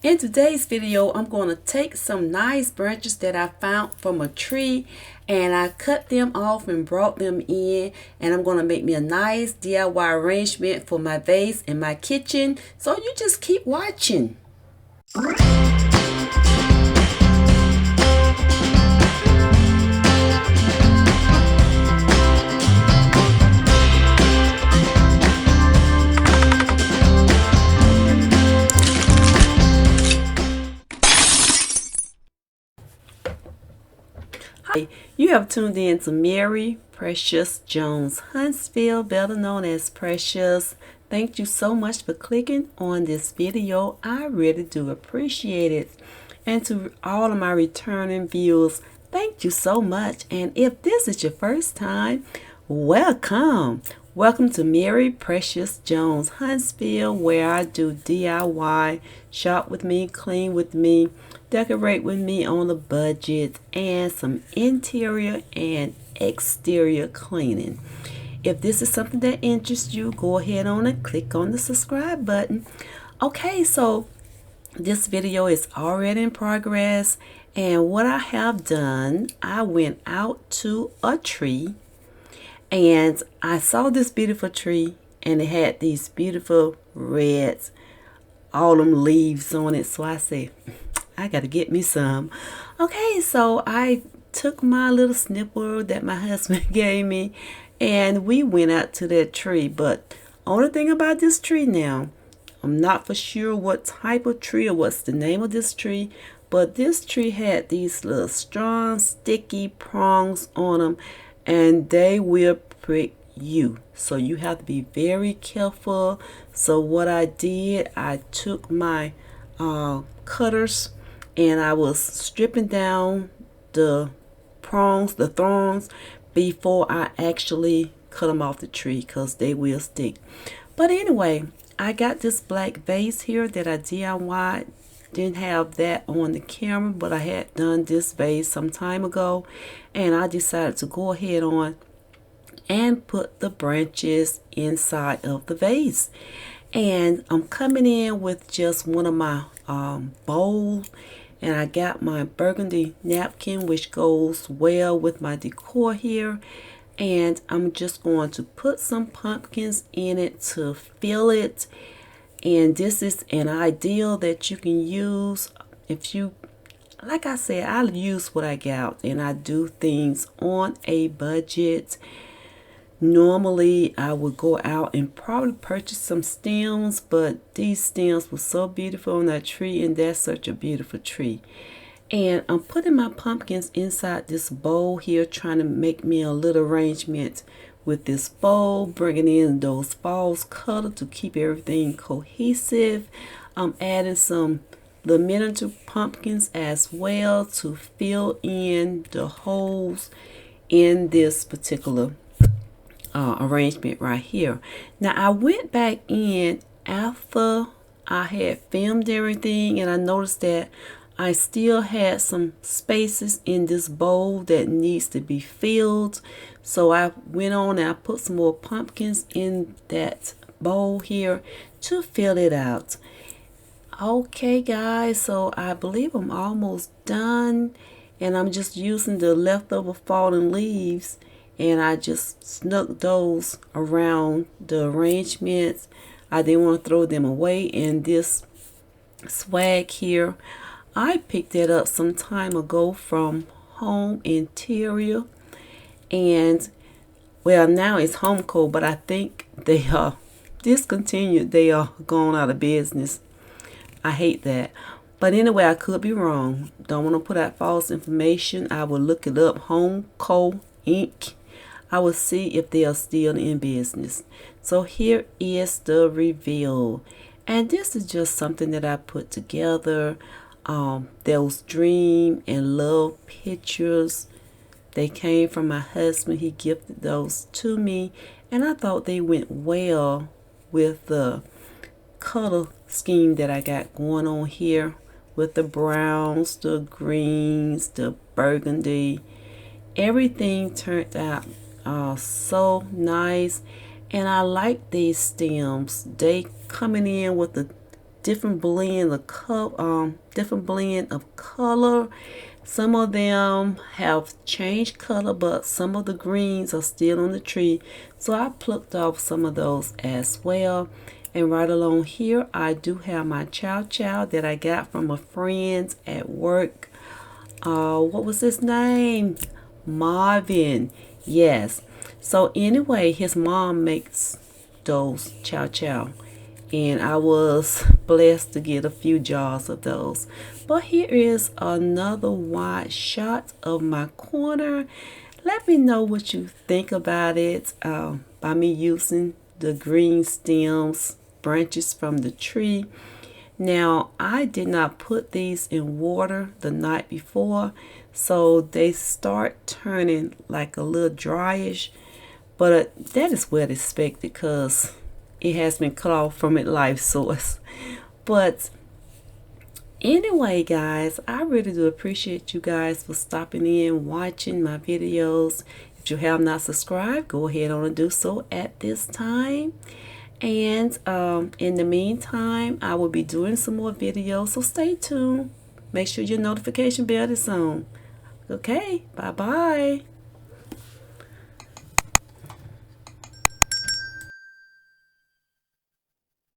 In today's video, I'm going to take some nice branches that I found from a tree and I cut them off and brought them in, and I'm going to make me a nice DIY arrangement for my vase in my kitchen. So you just keep watching. Hi, you have tuned in to Mary Precious Jones Huntsville, better known as Precious. Thank you so much for clicking on this video. I really do appreciate it. And to all of my returning viewers, thank you so much. And if this is your first time, welcome. Welcome to Mary Precious Jones Huntsville, where I do DIY, shop with me, clean with me, decorate with me on a budget, and some interior and exterior cleaning. If this is something that interests you, go ahead on and click on the subscribe button. Okay, so this video is already in progress, and what I have done, I went out to a tree and I saw this beautiful tree, and it had these beautiful red autumn leaves on it. So I said, I got to get me some. Okay, so I took my little snipper that my husband gave me, and we went out to that tree. But only thing about this tree now, I'm not for sure what type of tree or what's the name of this tree, but this tree had these little strong, sticky prongs on them, and they will prick you. So you have to be very careful. So what I did, I took my cutters and I was stripping down the prongs, the thorns, before I actually cut them off the tree, because they will stick. But anyway, I got this black vase here that I DIY'd. Didn't have that on the camera, but I had done this vase some time ago, and I decided to go ahead on and put the branches inside of the vase. And I'm coming in with just one of my bowls, and I got my burgundy napkin, which goes well with my decor here. And I'm just going to put some pumpkins in it to fill it. And this is an ideal that you can use if you, like I said, I use what I got, and I do things on a budget. Normally I would go out and probably purchase some stems, but these stems were so beautiful on that tree, and that's such a beautiful tree. And I'm putting my pumpkins inside this bowl here, trying to make me a little arrangement with this bowl, bringing in those false color to keep everything cohesive. I'm adding some the miniature pumpkins as well to fill in the holes in this particular arrangement right here. Now I went back in after I had filmed everything, and I noticed that I still had some spaces in this bowl that needs to be filled. So I went on and I put some more pumpkins in that bowl here to fill it out. Okay guys, so I believe I'm almost done, and I'm just using the leftover fallen leaves, and I just snuck those around the arrangements. I didn't want to throw them away. And this swag here, I picked it up some time ago from Home Interior, and well, now it's Home Co, but I think they are discontinued. They are gone out of business. I hate that. But anyway, I could be wrong. Don't want to put out false information. I will look it up. Home Co Inc. I will see if they are still in business. So here is the reveal. And this is just something that I put together. Those dream and love pictures, they came from my husband. He gifted those to me, and I thought they went well with the color scheme that I got going on here, with the browns, the greens, the burgundy. Everything turned out so nice, and I like these stems. They coming in with the different blend of color. Some of them have changed color, but some of the greens are still on the tree. So I plucked off some of those as well. And right along here, I do have my chow chow that I got from a friend at work. What was his name? Marvin. Yes. So anyway, his mom makes those chow chow, and I was blessed to get a few jars of those. But here is another wide shot of my corner. Let me know what you think about it by me using the green stems, branches from the tree. Now, I did not put these in water the night before, so they start turning like a little dryish, but that is what expected because it has been cut off from its life source. But anyway, guys, I really do appreciate you guys for stopping in, watching my videos. If you have not subscribed, go ahead on and do so at this time. And in the meantime, I will be doing some more videos, so stay tuned. Make sure your notification bell is on. Okay, bye-bye.